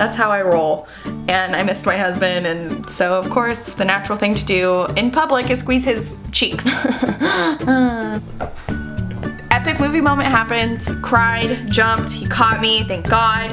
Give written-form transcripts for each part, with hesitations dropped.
That's how I roll. And I missed my husband, and so of course the natural thing to do in public is squeeze his cheeks. Epic movie moment happens, cried, jumped, he caught me, thank God,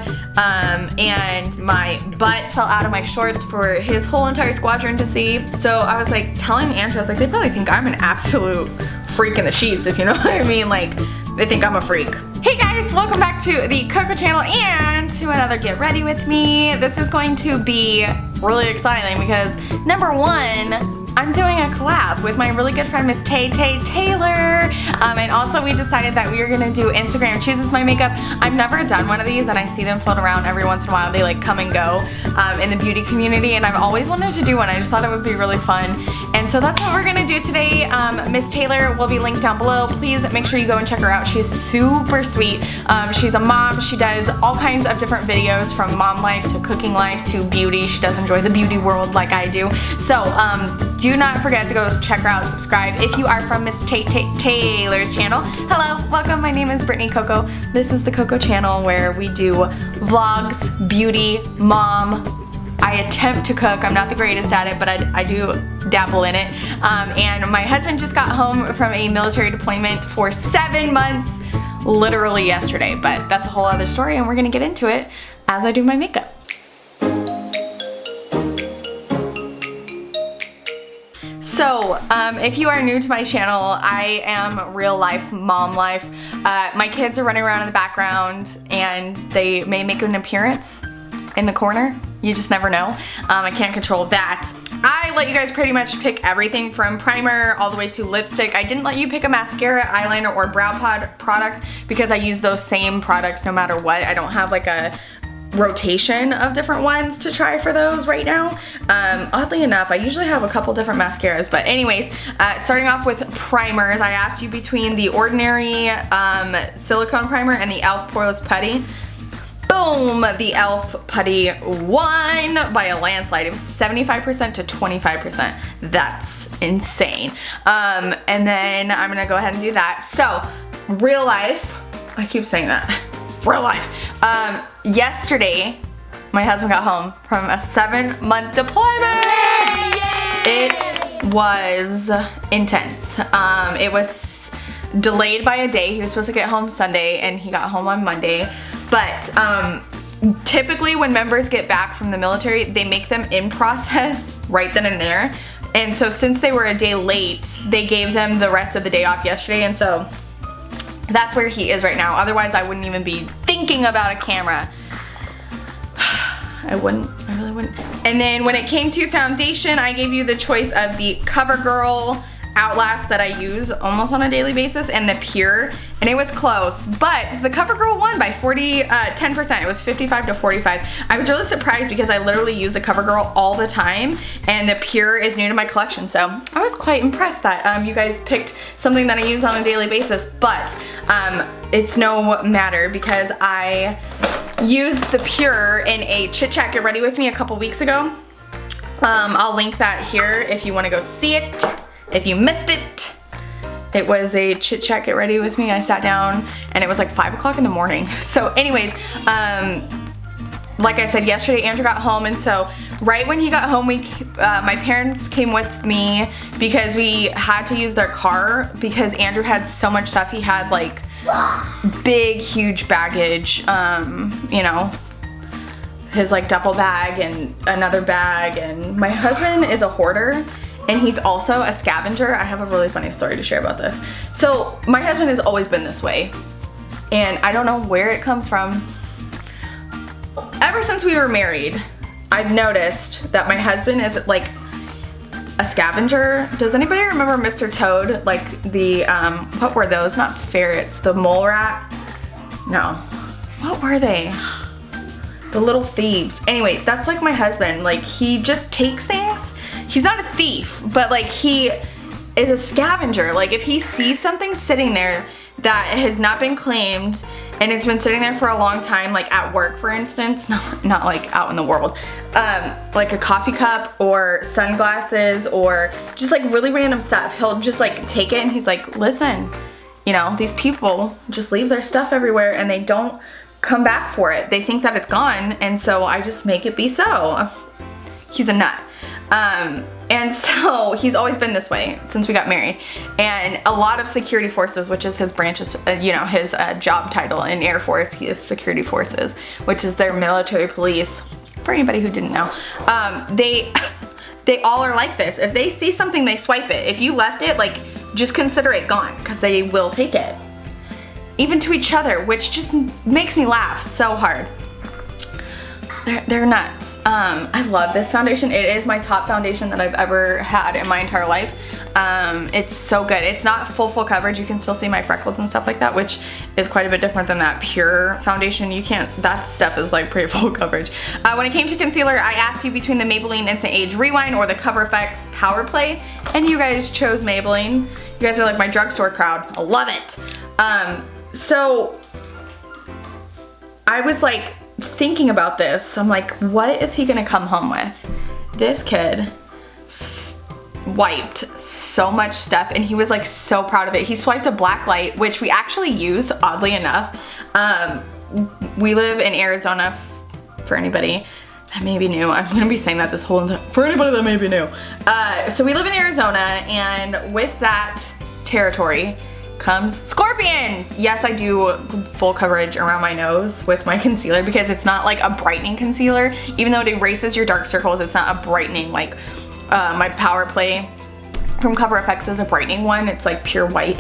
and my butt fell out of my shorts for his whole entire squadron to see. So I was like telling Andrew, I was like, they probably think I'm an absolute freak in the sheets, if you know what I mean, like they think I'm a freak. Hey guys, welcome back to the Coco channel and to another Get Ready With Me. This is going to be really exciting because number one, I'm doing a collab with my really good friend Miss Tay Taylor, and also we decided that we were gonna do Instagram Chooses My Makeup. I've never done one of these, and I see them float around every once in a while. They like come and go in the beauty community, and I've always wanted to do one. I just thought it would be really fun, and so that's what we're gonna do today. Miss Taylor will be linked down below. Please make sure you go and check her out. She's super sweet. She's a mom. She does all kinds of different videos from mom life to cooking life to beauty. She does enjoy the beauty world like I do. So do not forget to go check her out, subscribe if you are from Miss Taylor's channel. Hello, welcome, my name is Brittany Coco. This is the Coco channel where we do vlogs, beauty, mom. I attempt to cook, I'm not the greatest at it, but I do dabble in it. And my husband just got home from a military deployment for 7 months, literally yesterday, but that's a whole other story and we're gonna get into it as I do my makeup. So, if you are new to my channel, I am real life, mom life. My kids are running around in the background and they may make an appearance in the corner. You just never know. I can't control that. I let you guys pretty much pick everything from primer all the way to lipstick. I didn't let you pick a mascara, eyeliner, or brow pod product because I use those same products no matter what. I don't have like a rotation of different ones to try for those right now. Oddly enough, I usually have a couple different mascaras, but anyways, starting off with primers, I asked you between the Ordinary silicone primer and the e.l.f. Poreless Putty. Boom! The e.l.f. Putty won by a landslide. It was 75% to 25%. That's insane. And then I'm gonna go ahead and do that. So, real life, I keep saying that. Real life. Yesterday, my husband got home from a 7-month deployment. It was intense. It was delayed by a day. He was supposed to get home Sunday and he got home on Monday. But typically when members get back from the military, they make them in process right then and there. And so since they were a day late, they gave them the rest of the day off yesterday, and so that's where he is right now. Otherwise, I wouldn't even be thinking about a camera. I really wouldn't. And then when it came to foundation, I gave you the choice of the Covergirl Outlast that I use almost on a daily basis and the Pure, and it was close, but the Covergirl won by 10%. It was 55 to 45. I was really surprised because I literally use the Covergirl all the time, and the Pure is new to my collection, so I was quite impressed that you guys picked something that I use on a daily basis, but it's no matter because I used the Pure in a Chit Chat Get Ready With Me a couple weeks ago. I'll link that here if you want to go see it. If you missed it, it was a Chit Chat Get Ready With Me. I sat down and it was like 5 o'clock in the morning. So anyways, like I said, yesterday Andrew got home, and so right when he got home, my parents came with me because we had to use their car because Andrew had so much stuff. He had like big, huge baggage, you know, his like duffel bag and another bag, and my husband is a hoarder. And he's also a scavenger. I have a really funny story to share about this. So my husband has always been this way, and I don't know where it comes from. Ever since we were married, I've noticed that my husband is like a scavenger. Does anybody remember Mr. Toad? Like the, what were those? Not ferrets, the mole rat? No. What were they? The little thieves. Anyway, that's like my husband. Like, he just takes things. He's not a thief, but like he is a scavenger. Like if he sees something sitting there that has not been claimed and it's been sitting there for a long time, like at work for instance, not like out in the world, like a coffee cup or sunglasses or just like really random stuff, he'll just like take it and he's like, listen, you know, these people just leave their stuff everywhere and they don't come back for it. They think that it's gone, and so I just make it be so. He's a nut. And so he's always been this way since we got married. And a lot of security forces, which is his branches, you know, his job title in Air Force, he is security forces, which is their military police, for anybody who didn't know. They all are like this. If they see something, they swipe it. If you left it, like, just consider it gone, because they will take it. Even to each other, which just makes me laugh so hard. They're nuts. I love this foundation. It is my top foundation that I've ever had in my entire life. It's so good. It's not full coverage. You can still see my freckles and stuff like that, which is quite a bit different than that pure foundation. You can't, that stuff is like pretty full coverage. When it came to concealer, I asked you between the Maybelline Instant Age Rewind or the Cover FX Power Play, and you guys chose Maybelline. You guys are like my drugstore crowd. I love it. So I was like, thinking about this, I'm like, what is he gonna come home with? This kid wiped so much stuff, and he was like so proud of it. He swiped a black light, which we actually use, oddly enough. We live in Arizona, for anybody that may be new. I'm gonna be saying that this whole time, for anybody that may be new. So we live in Arizona, and with that territory comes scorpions. Yes, I do full coverage around my nose with my concealer because it's not like a brightening concealer. Even though it erases your dark circles, it's not a brightening like my Power Play from Cover FX is a brightening one. It's like pure white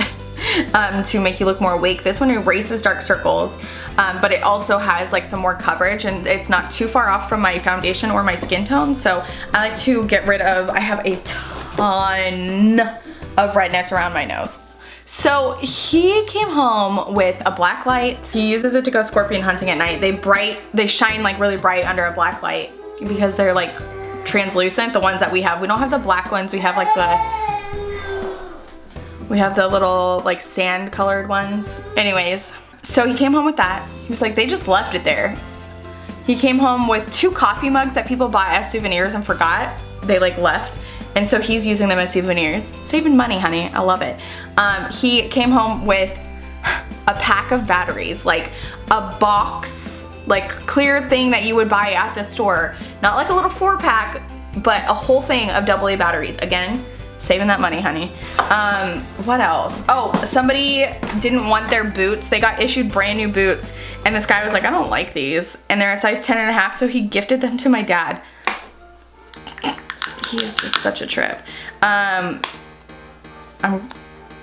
to make you look more awake. This one erases dark circles, but it also has like some more coverage, and it's not too far off from my foundation or my skin tone. So I like to get rid of, I have a ton of redness around my nose. So he came home with a black light. He uses it to go scorpion hunting at night. They shine like really bright under a black light because they're like translucent, the ones that we have. We don't have the black ones. We have like the little like sand colored ones. Anyways, so he came home with that. He was like, they just left it there. He came home with 2 coffee mugs that people buy as souvenirs and forgot. They like left. And so he's using them as souvenirs. Saving money, honey. I love it. He came home with a pack of batteries, like a box, like clear thing that you would buy at the store. Not like a little 4-pack, but a whole thing of AA batteries. Again, saving that money, honey. What else? Oh, somebody didn't want their boots. They got issued brand new boots. And this guy was like, I don't like these. And they're a size 10.5, so he gifted them to my dad. He is just such a trip.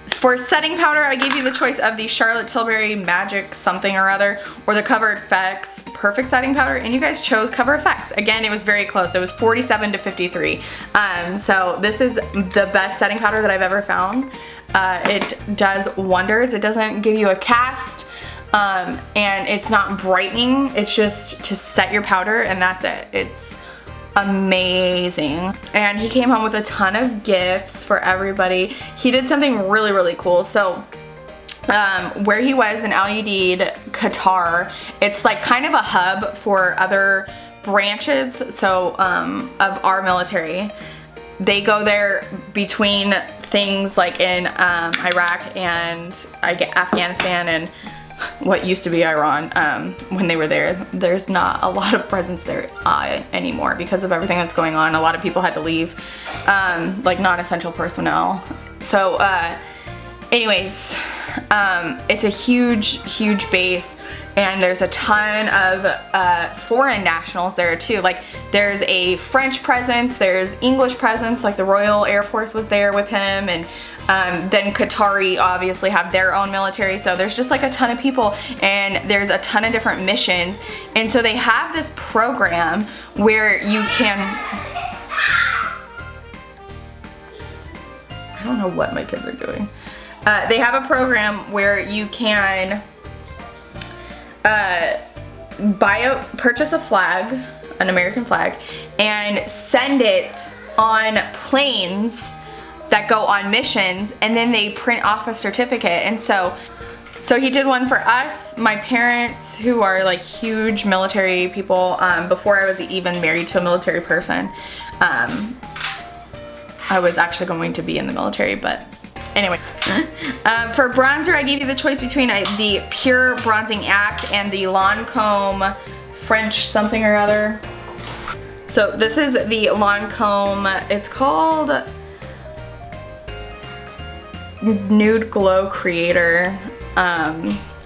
For setting powder, I gave you the choice of the Charlotte Tilbury Magic something or other, or the Cover FX Perfect Setting Powder, and you guys chose Cover FX. Again, it was very close. It was 47 to 53. So this is the best setting powder that I've ever found. It does wonders. It doesn't give you a cast, and it's not brightening. It's just to set your powder, and that's it. It's amazing. And he came home with a ton of gifts for everybody. He did something really, really cool. So where he was in Al Udeid, Qatar, it's like kind of a hub for other branches, so of our military. They go there between things like in Iraq and Afghanistan and what used to be Iran. When they were there, there's not a lot of presence there anymore because of everything that's going on. A lot of people had to leave, like non-essential personnel. So anyways, it's a huge base, and there's a ton of foreign nationals there too. Like there's a French presence, there's English presence, like the Royal Air Force was there with him, and then Qatari obviously have their own military, so there's just like a ton of people, and there's a ton of different missions. And so they have this program where you can, I don't know what my kids are doing. They have a program where you can purchase a flag, an American flag, and send it on planes that go on missions, and then they print off a certificate. And so he did one for us, my parents, who are like huge military people. Before I was even married to a military person, I was actually going to be in the military, but Anyway, for bronzer, I gave you the choice between the Pure Bronzing Act and the Lancome French something or other. So this is the Lancome, it's called Nude Glow Creator.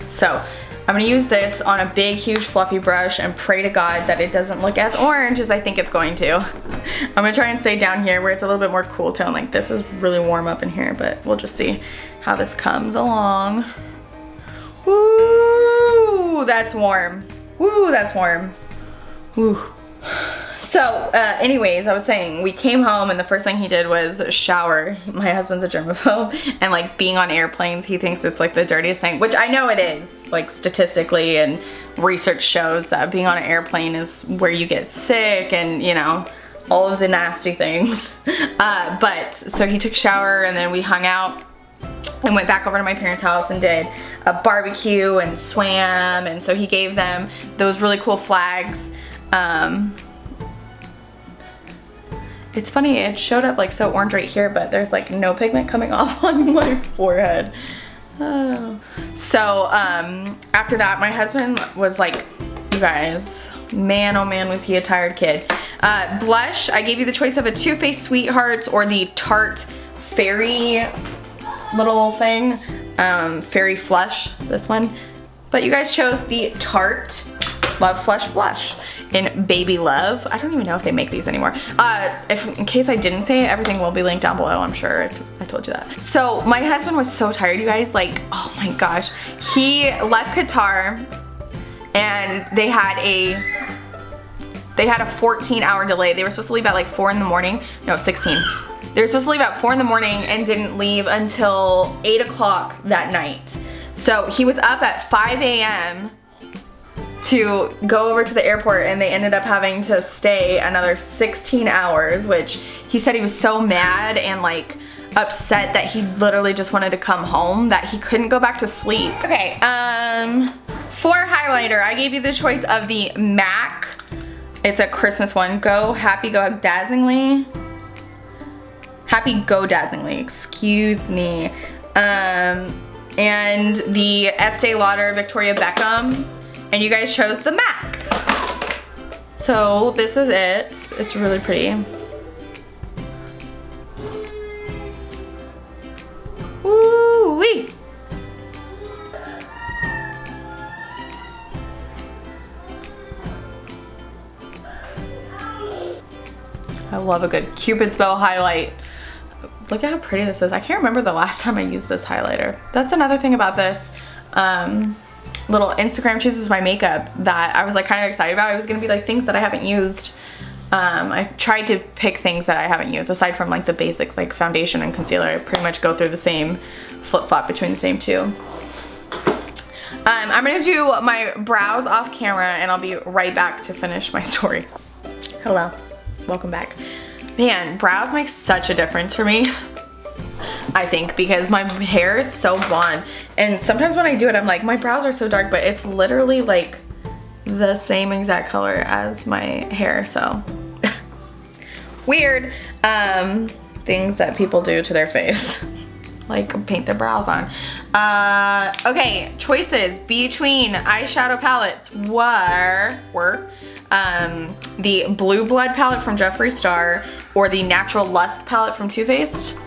So I'm gonna use this on a big, huge, fluffy brush and pray to God that it doesn't look as orange as I think it's going to. I'm gonna try and stay down here where it's a little bit more cool tone. Like this is really warm up in here, but we'll just see how this comes along. Woo, that's warm. Woo, that's warm. Woo. So, anyways, I was saying, we came home and the first thing he did was shower. My husband's a germaphobe, and like being on airplanes, he thinks it's like the dirtiest thing, which I know it is, like statistically, and research shows that being on an airplane is where you get sick and, you know, all of the nasty things. But, so he took a shower and then we hung out and went back over to my parents' house and did a barbecue and swam, and so he gave them those really cool flags. It's funny, it showed up like so orange right here, but there's like no pigment coming off on my forehead. Oh. So after that, my husband was like, you guys, man oh man was he a tired kid. Blush, I gave you the choice of a Too Faced Sweethearts or the Tarte Fairy little thing, Fairy Flush, this one. But you guys chose the Tarte Love Flush Blush in Baby Love. I don't even know if they make these anymore. In case I didn't say it, everything will be linked down below, I'm sure I told you that. So my husband was so tired, you guys, like, oh my gosh. He left Qatar and they had a 14-hour delay. They were supposed to leave at like 4 in the morning. No, 16. They were supposed to leave at 4 in the morning and didn't leave until 8 o'clock that night. So he was up at 5 a.m. to go over to the airport, and they ended up having to stay another 16 hours, which he said he was so mad and like upset that he literally just wanted to come home that he couldn't go back to sleep. Okay, for highlighter, I gave you the choice of the MAC. It's a Christmas one. Happy Go Dazzlingly, excuse me. And the Estee Lauder Victoria Beckham. And you guys chose the MAC. So this is it. It's really pretty. Woo-wee. I love a good Cupid's bow highlight. Look at how pretty this is. I can't remember the last time I used this highlighter. That's another thing about this. Little Instagram chooses my makeup that I was like kind of excited about. It was gonna be like things that I haven't used. I tried to pick things that I haven't used aside from like the basics like foundation and concealer. I pretty much go through the same flip-flop between the same two. I'm gonna do my brows off camera and I'll be right back to finish my story. Hello, welcome back. Man, brows make such a difference for me. I think, because my hair is so blonde, and sometimes when I do it I'm like, my brows are so dark, but it's literally like the same exact color as my hair, so weird things that people do to their face, like paint their brows on. Okay, choices between eyeshadow palettes were the Blue Blood palette from Jeffree Star or the Natural Lust palette from Too Faced.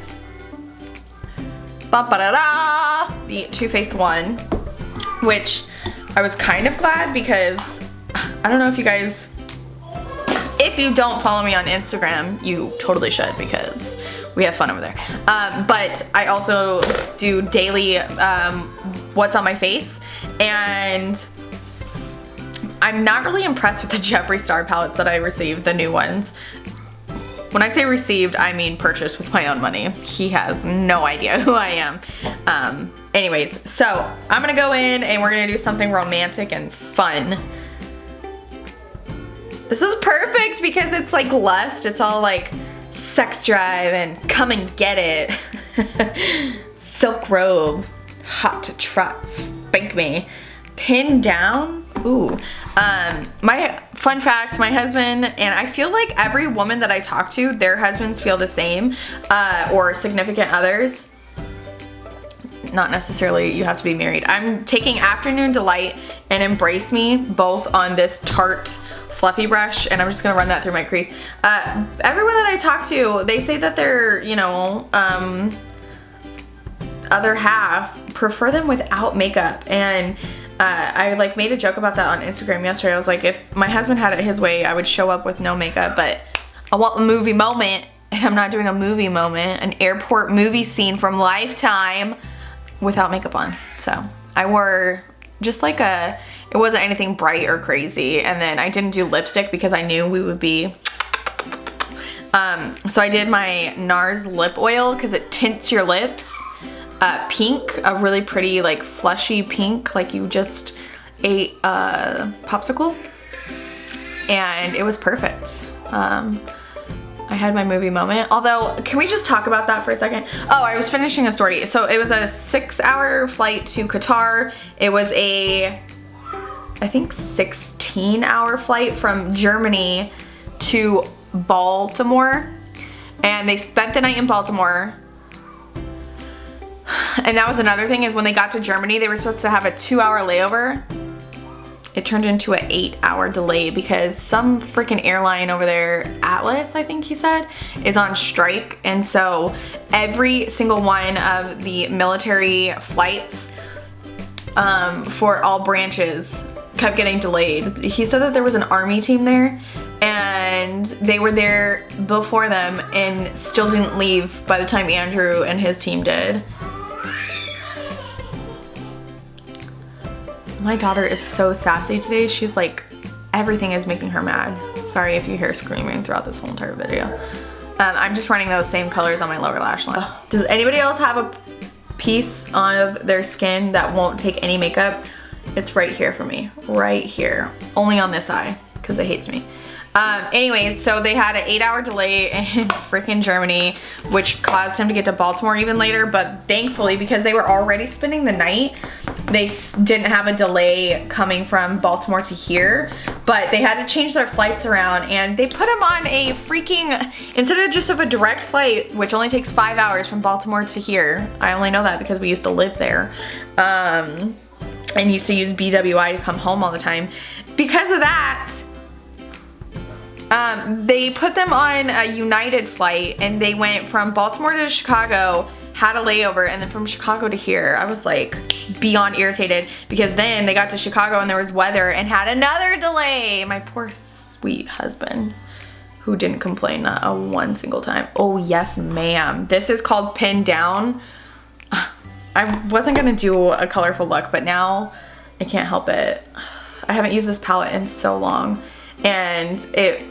The Too Faced one, which I was kind of glad because I don't know if you guys, if you don't follow me on Instagram, you totally should because we have fun over there. But I also do daily what's on my face, and I'm not really impressed with the Jeffree Star palettes that I received, the new ones. When I say received, I mean purchased with my own money. He has no idea who I am. Anyways, so I'm gonna go in and we're gonna do something romantic and fun. This is perfect because it's like lust. It's all like sex drive and come and get it. Silk robe, hot to trot, spank me. Pin down, ooh. My fun fact, my husband, and I feel like every woman that I talk to, their husbands feel the same, or significant others. not necessarily you have to be married. I'm taking Afternoon Delight and Embrace Me both on this Tarte fluffy brush, and I'm just gonna run that through my crease. Everyone that I talk to, they say that their, you know, other half prefer them without makeup, and I like made a joke about that on Instagram yesterday. I was like, if my husband had it his way, I would show up with no makeup, but I want a movie moment, and I'm not doing a movie moment, an airport movie scene from Lifetime without makeup on. So I wore just like it wasn't anything bright or crazy, and then I didn't do lipstick because I knew we would be, so I did my NARS lip oil because it tints your lips pink, a really pretty like flushy pink, like you just ate a popsicle, and it was perfect. I had my movie moment. Although, can we just talk about that for a second? Oh, I was finishing a story. So it was a 6-hour flight to Qatar. It was a, I think, 16-hour flight from Germany to Baltimore. And they spent the night in Baltimore. And that was another thing, is when they got to Germany, they were supposed to have a 2-hour layover. It turned into an 8-hour delay because some freaking airline over there, Atlas, I think he said, is on strike. And so every single one of the military flights for all branches kept getting delayed. He said that there was an army team there, and they were there before them and still didn't leave by the time Andrew and his team did. My daughter is so sassy today. She's like, everything is making her mad. Sorry if you hear screaming throughout this whole entire video. I'm just running those same colors on my lower lash line. Does anybody else have a piece of their skin that won't take any makeup? It's right here for me, right here. Only on this eye, because it hates me. Anyways, so they had an 8-hour delay in freaking Germany, which caused him to get to Baltimore even later, but thankfully, because they were already spending the night, they didn't have a delay coming from Baltimore to here, but they had to change their flights around, and they put them on a freaking, instead of just of a direct flight, which only takes 5 hours from Baltimore to here. I only know that because we used to live there, and used to use BWI to come home all the time. Because of that, they put them on a United flight, and they went from Baltimore to Chicago, had a layover, and then from Chicago to here. I was like beyond irritated because then they got to Chicago and there was weather and had another delay. My poor sweet husband, who didn't complain not a one single time. Oh yes, ma'am. This is called Pin Down. I wasn't gonna do a colorful look, but now I can't help it. I haven't used this palette in so long, and it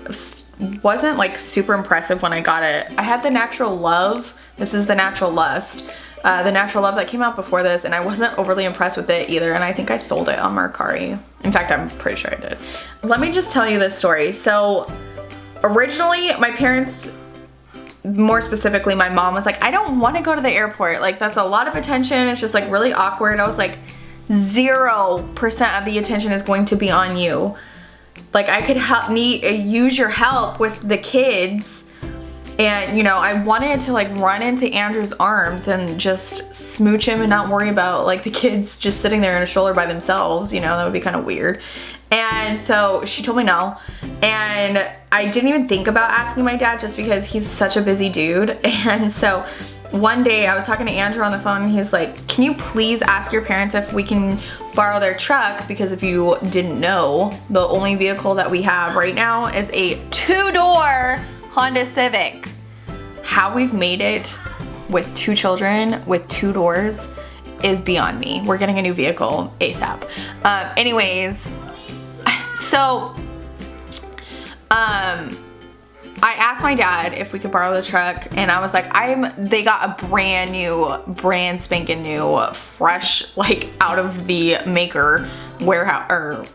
wasn't like super impressive when I got it. I had the Natural Love. This is the Natural Lust. The Natural Love that came out before this, and I wasn't overly impressed with it either, and I think I sold it on Mercari. In fact, I'm pretty sure I did. Let me just tell you this story. So originally, my parents, more specifically my mom, was like, I don't want to go to the airport. Like, that's a lot of attention. It's just like really awkward. I was like, 0% of the attention is going to be on you. Like, I could use your help with the kids. And, you know, I wanted to like run into Andrew's arms and just smooch him and not worry about like the kids just sitting there in a stroller by themselves. You know, that would be kind of weird. And so she told me no. And I didn't even think about asking my dad just because he's such a busy dude. And so one day I was talking to Andrew on the phone, and he's like, can you please ask your parents if we can borrow their truck? Because if you didn't know, the only vehicle that we have right now is a 2-door Honda Civic. How we've made it with 2 children with 2 doors is beyond me. We're getting a new vehicle ASAP. Anyways, so I asked my dad if we could borrow the truck, and I was like, they got a brand spanking new, fresh, like out of the maker warehouse or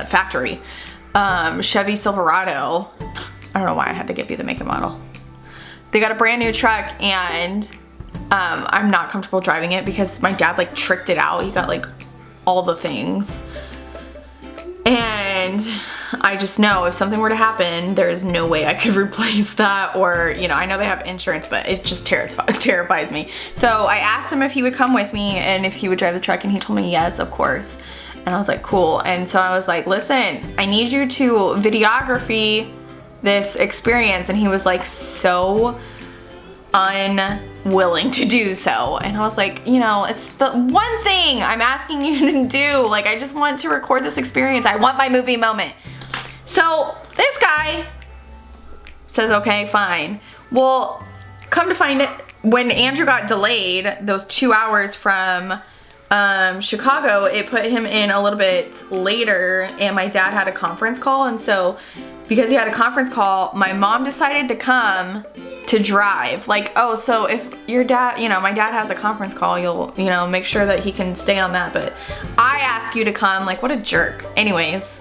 factory, Chevy Silverado. I don't know why I had to give you the make and model. They got a brand new truck, and I'm not comfortable driving it because my dad like tricked it out. He got like all the things. And I just know if something were to happen, there's no way I could replace that, or, you know, I know they have insurance, but it just terrifies me. So I asked him if he would come with me and if he would drive the truck, and he told me yes, of course. And I was like, cool. And so I was like, listen, I need you to videography this experience. And he was like so unwilling to do so. And I was like, you know, it's the one thing I'm asking you to do. Like, I just want to record this experience. I want my movie moment. So this guy says, okay, fine. Well, come to find it, when Andrew got delayed, those 2 hours from Chicago, it put him in a little bit later, and my dad had a conference call. And so because he had a conference call, my mom decided to come to drive. Like, oh, so if your dad, you know, my dad has a conference call, you'll, you know, make sure that he can stay on that. But I ask you to come. Like, what a jerk. Anyways,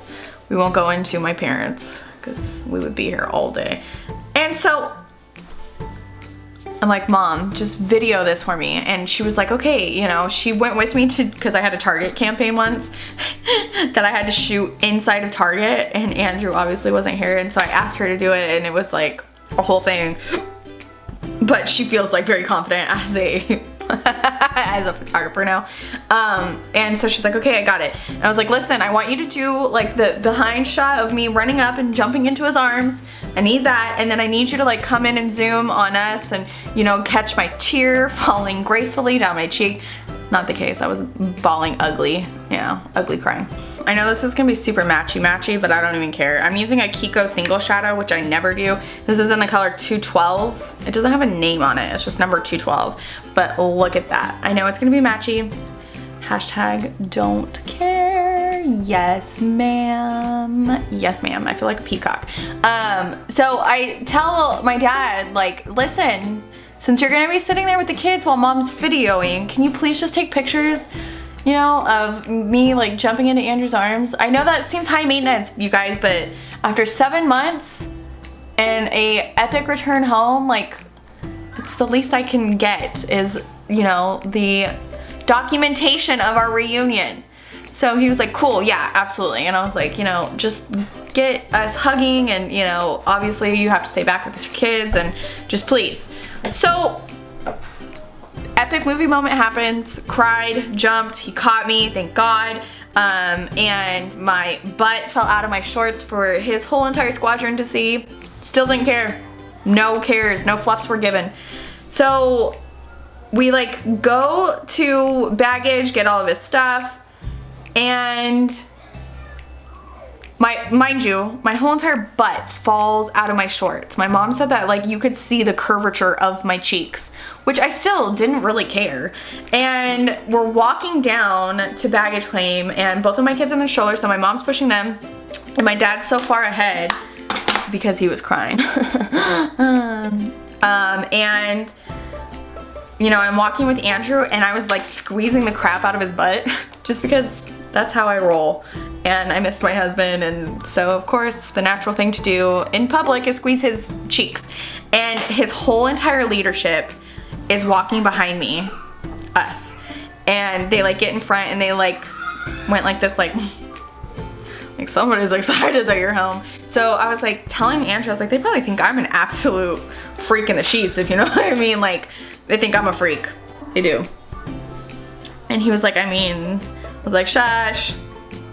we won't go into my parents because we would be here all day. And so I'm like, Mom, just video this for me. And she was like, okay, you know, she went with me to, because I had a Target campaign once that I had to shoot inside of Target, and Andrew obviously wasn't here, and so I asked her to do it, and it was like a whole thing. But she feels like very confident as a as a photographer now. And so she's like, okay, I got it. And I was like, listen, I want you to do like the behind shot of me running up and jumping into his arms. I need that. And then I need you to like come in and zoom on us and, you know, catch my tear falling gracefully down my cheek. Not the case. I was bawling ugly, you know, ugly crying. I know this is gonna be super matchy, but I don't even care. I'm using a Kiko single shadow, which I never do. This is in the color 212. It doesn't have a name on it. It's just number 212. But look at that. I know it's gonna be matchy. Hashtag don't care. Yes, ma'am. Yes, ma'am. I feel like a peacock. So I tell my dad, like, listen, since you're gonna be sitting there with the kids while Mom's videoing, can you please just take pictures, you know, of me like jumping into Andrew's arms? I know that seems high maintenance, you guys, but after 7 months and a epic return home, like, it's the least I can get is, you know, the documentation of our reunion. So he was like, cool, yeah, absolutely. And I was like, you know, just get us hugging, and, you know, obviously you have to stay back with the kids, and just please. So epic movie moment happens, cried, jumped, he caught me, thank God. And my butt fell out of my shorts for his whole entire squadron to see. Still didn't care. No cares, no fluffs were given. So we like go to baggage, get all of his stuff, and mind you, my whole entire butt falls out of my shorts. My mom said that like you could see the curvature of my cheeks, which I still didn't really care. And we're walking down to baggage claim, and both of my kids on their shoulders, so my mom's pushing them, and my dad's so far ahead because he was crying. And you know, I'm walking with Andrew, and I was like squeezing the crap out of his butt just because that's how I roll. And I missed my husband, and so of course the natural thing to do in public is squeeze his cheeks. And his whole entire leadership is walking behind me, us. And they like get in front, and they like went like this, like somebody's excited that you're home. So I was like telling Andrew, I was like, they probably think I'm an absolute freak in the sheets, if you know what I mean. Like, they think I'm a freak. They do. And he was like, I mean, I was like, shush,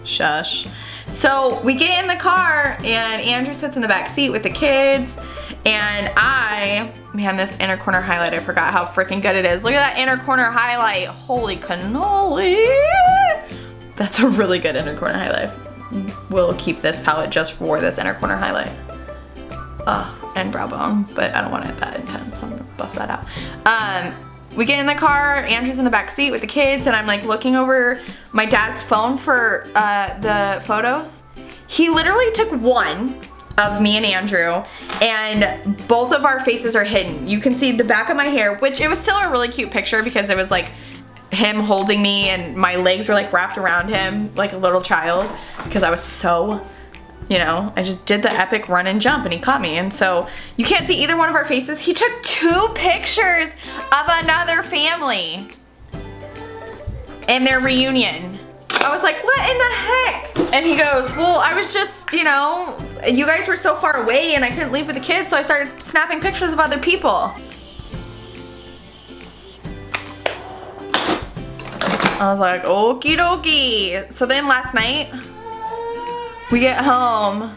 shush. So we get in the car, and Andrew sits in the back seat with the kids, and man, this inner corner highlight, I forgot how freaking good it is. Look at that inner corner highlight. Holy cannoli. That's a really good inner corner highlight. We'll keep this palette just for this inner corner highlight. And brow bone, but I don't want it that intense. I'm gonna buff that out. We get in the car, Andrew's in the back seat with the kids, and I'm like looking over my dad's phone for the photos. He literally took one of me and Andrew, and both of our faces are hidden. You can see the back of my hair, which it was still a really cute picture because it was like him holding me and my legs were like wrapped around him like a little child, because I was so, you know, I just did the epic run and jump, and he caught me. And so you can't see either one of our faces. He took 2 pictures of another family in their reunion. I was like, what in the heck? And he goes, well, I was just just, you know, you guys were so far away and I couldn't leave with the kids, so I started snapping pictures of other people. I was like, okie dokie. So then last night, we get home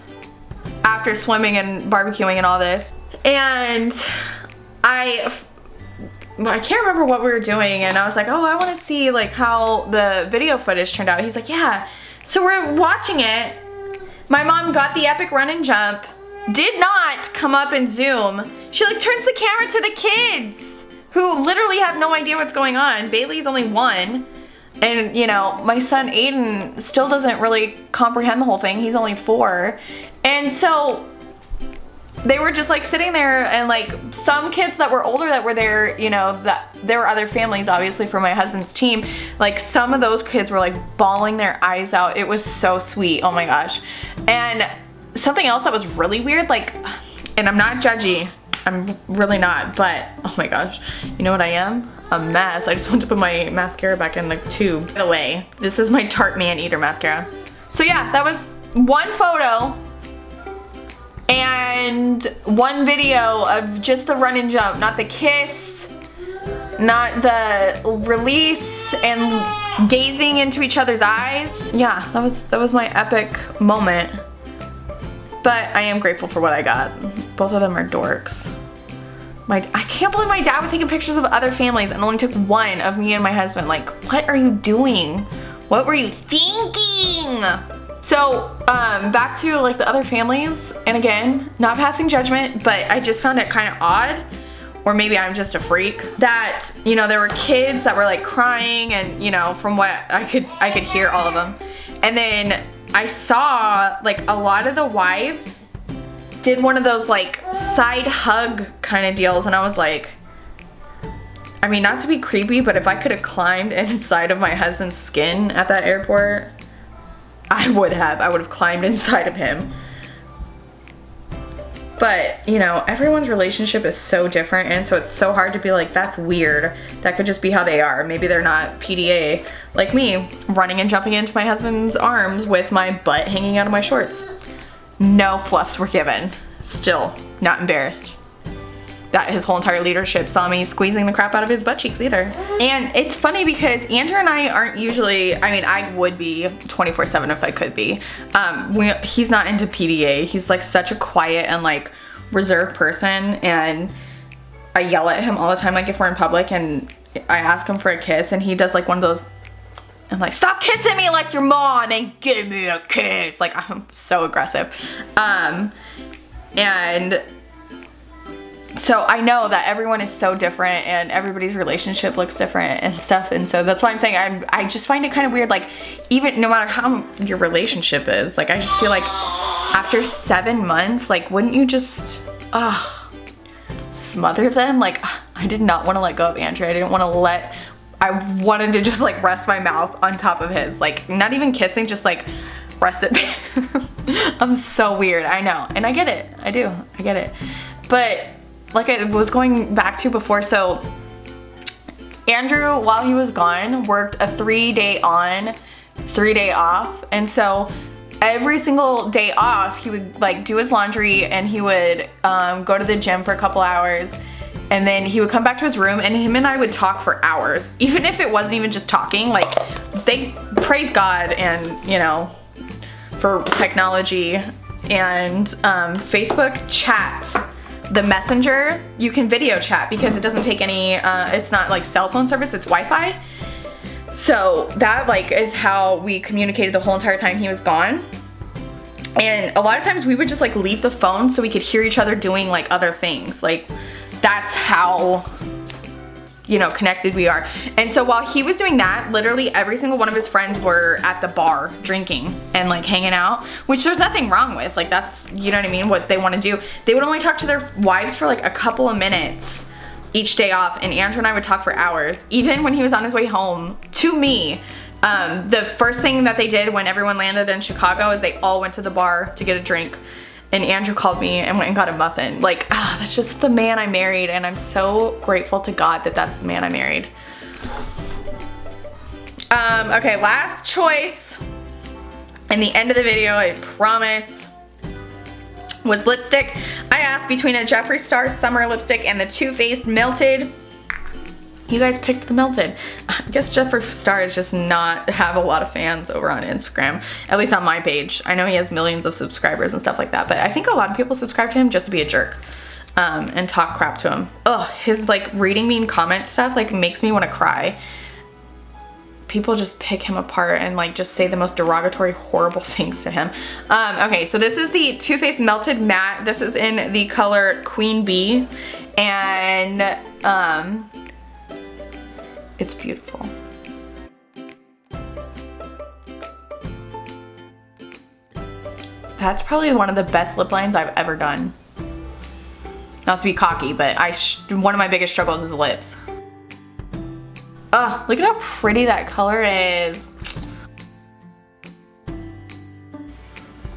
after swimming and barbecuing and all this, and I can't remember what we were doing, and I was like, oh, I want to see like how the video footage turned out. He's like, yeah. So we're watching it. My mom got the epic run and jump, did not come up and zoom. She like turns the camera to the kids who literally have no idea what's going on. Bailey's only 1. And you know, my son Aiden still doesn't really comprehend the whole thing. He's only 4. And so they were just like sitting there, and like some kids that were older that were there, you know, that there were other families obviously for my husband's team. Like some of those kids were like bawling their eyes out. It was so sweet. Oh my gosh. And something else that was really weird, like, and I'm not judgy. I'm really not, but oh my gosh. You know what I am? A mess. I just want to put my mascara back in the tube. By the way, this is my Tarte Maneater mascara. So yeah, that was one photo and one video of just the run and jump, not the kiss, not the release and gazing into each other's eyes. Yeah, that was my epic moment. But I am grateful for what I got. Both of them are dorks. I can't believe my dad was taking pictures of other families and only took one of me and my husband. Like, what are you doing? What were you thinking? So, back to like the other families, and again, not passing judgment, but I just found it kind of odd, or maybe I'm just a freak, that, you know, there were kids that were like crying, and you know, from what I could hear all of them. And then I saw like a lot of the wives did one of those like side hug kind of deals, and I was like, I mean, not to be creepy, but if I could have climbed inside of my husband's skin at that airport, I would have climbed inside of him. But, you know, everyone's relationship is so different, and so it's so hard to be like, that's weird. That could just be how they are. Maybe they're not PDA like me, running and jumping into my husband's arms with my butt hanging out of my shorts. No fluffs were given. Still not embarrassed that his whole entire leadership saw me squeezing the crap out of his butt cheeks either. And it's funny because Andrew and I aren't usually, I mean, I would be 24/7 if I could be. He's not into PDA. He's like such a quiet and like reserved person, and I yell at him all the time, like if we're in public and I ask him for a kiss and he does like one of those, I'm like, stop kissing me like your mom and give me a kiss. Like, I'm so aggressive. And so I know that everyone is so different and everybody's relationship looks different and stuff. And so that's why I'm saying I just find it kind of weird. Like, even no matter how your relationship is, like, I just feel like after 7 months, like, wouldn't you just, smother them? Like, I did not want to let go of Andrew. I wanted to just like rest my mouth on top of his, like not even kissing, just like rest it there. I'm so weird, I know, and I get it, I get it. But like I was going back to before, so Andrew, while he was gone, worked a 3-day on, 3-day off, and so every single day off, he would like do his laundry and he would go to the gym for a couple hours. And then he would come back to his room and him and I would talk for hours. Even if it wasn't even just talking, like, they praise God and, you know, for technology and Facebook chat. The Messenger, you can video chat because it doesn't take any, it's not like cell phone service, it's Wi-Fi. So that like is how we communicated the whole entire time he was gone. And a lot of times we would just like leave the phone so we could hear each other doing like other things. Like, that's how, you know, connected we are. And so while he was doing that, literally every single one of his friends were at the bar drinking and like hanging out, which there's nothing wrong with. Like, that's, you know what I mean, what they want to do. They would only talk to their wives for like a couple of minutes each day off, and Andrew and I would talk for hours. Even when he was on his way home to me, the first thing that they did when everyone landed in Chicago is they all went to the bar to get a drink. And Andrew called me and went and got a muffin. Like, that's just the man I married, and I'm so grateful to God that that's the man I married. Okay, last choice in the end of the video, I promise, was lipstick. I asked between a Jeffree Star Summer lipstick and the Too Faced Melted. You guys picked the Melted. I guess Jeffree Star is just not have a lot of fans over on Instagram, at least on my page. I know he has millions of subscribers and stuff like that, but I think a lot of people subscribe to him just to be a jerk and talk crap to him. Ugh, his like reading mean comment stuff like makes me want to cry. People just pick him apart and like just say the most derogatory, horrible things to him. Okay, so this is the Too Faced Melted Matte. This is in the color Queen Bee, and it's beautiful. That's probably one of the best lip lines I've ever done. Not to be cocky, but one of my biggest struggles is lips. Ugh, look at how pretty that color is.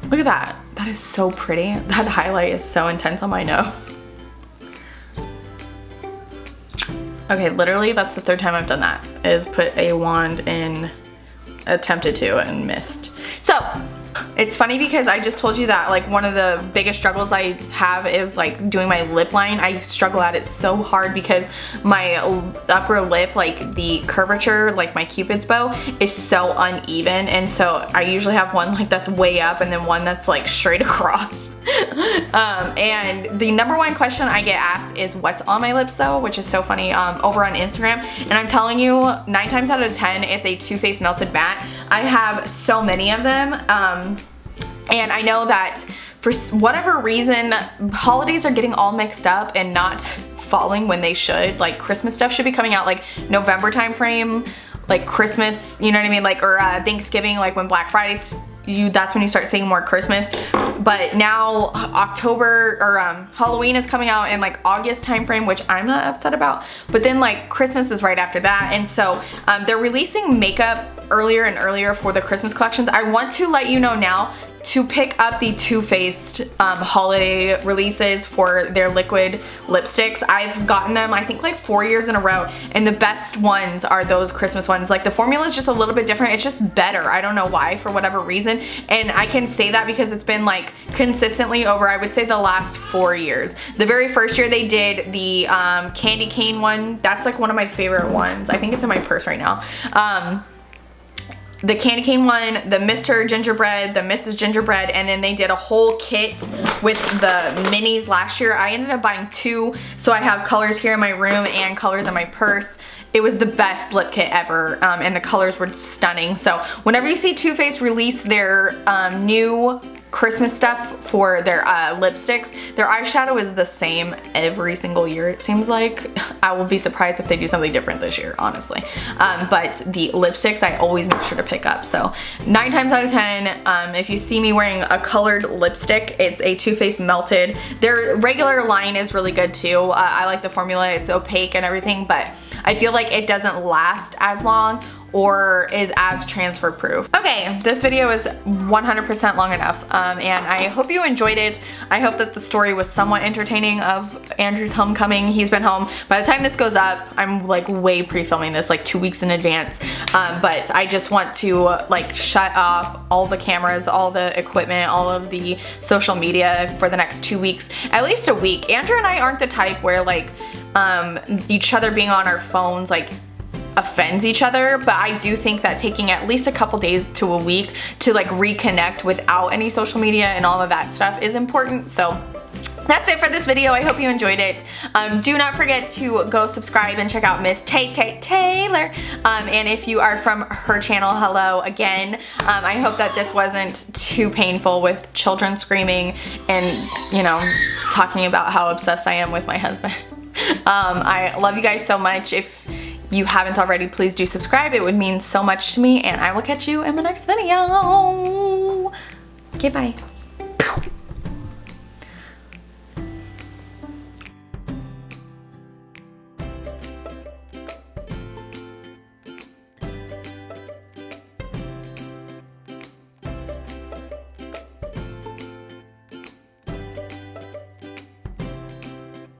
Look at that. That is so pretty. That highlight is so intense on my nose. Okay, literally that's the third time I've done that, is put a wand in, attempted to and missed. So, it's funny because I just told you that like one of the biggest struggles I have is like doing my lip line. I struggle at it so hard because my upper lip, like the curvature, like my Cupid's bow, is so uneven, and so I usually have one like that's way up and then one that's like straight across. And the number one question I get asked is what's on my lips though, which is so funny, over on Instagram, and I'm telling you 9 times out of 10 it's a Too Faced Melted Matte. I have so many of them, and I know that for whatever reason holidays are getting all mixed up and not falling when they should. Like Christmas stuff should be coming out like November time frame, like Christmas, you know what I mean, like, or Thanksgiving, like when Black Friday's, that's when you start seeing more Christmas. But now October or Halloween is coming out in like August time frame, which I'm not upset about, but then like Christmas is right after that, and so they're releasing makeup earlier and earlier for the Christmas collections. I want to let you know now to pick up the Too Faced holiday releases for their liquid lipsticks. I've gotten them I think like 4 years in a row, and the best ones are those Christmas ones. Like the formula is just a little bit different, it's just better. I don't know why, for whatever reason, and I can say that because it's been like consistently over, I would say, the last 4 years. The very first year they did the candy cane one. That's like one of my favorite ones. I think it's in my purse right now. The candy cane one, the Mr. Gingerbread, the Mrs. Gingerbread, and then they did a whole kit with the minis last year. I ended up buying 2, so I have colors here in my room and colors in my purse. It was the best lip kit ever, and the colors were stunning. So whenever you see Too Faced release their new Christmas stuff for their lipsticks, their eyeshadow is the same every single year, it seems like. I will be surprised if they do something different this year, honestly. But the lipsticks I always make sure to pick up. So 9 times out of 10, if you see me wearing a colored lipstick, it's a Too Faced Melted. Their regular line is really good too. I like the formula, it's opaque and everything, but I feel like it doesn't last as long or is as transfer proof. Okay, this video is 100% long enough, and I hope you enjoyed it. I hope that the story was somewhat entertaining of Andrew's homecoming. He's been home. By the time this goes up, I'm like way pre-filming this, like 2 weeks in advance, but I just want to like shut off all the cameras, all the equipment, all of the social media for the next 2 weeks, at least a week. Andrew and I aren't the type where like each other being on our phones like offends each other, but I do think that taking at least a couple days to a week to like reconnect without any social media and all of that stuff is important. So that's it for this video. I hope you enjoyed it. Do not forget to go subscribe and check out Miss Taylor. And if you are from her channel, hello again. I hope that this wasn't too painful with children screaming and, you know, talking about how obsessed I am with my husband. I love you guys so much. If you haven't already, please do subscribe. It would mean so much to me, and I will catch you in my next video. Okay, bye.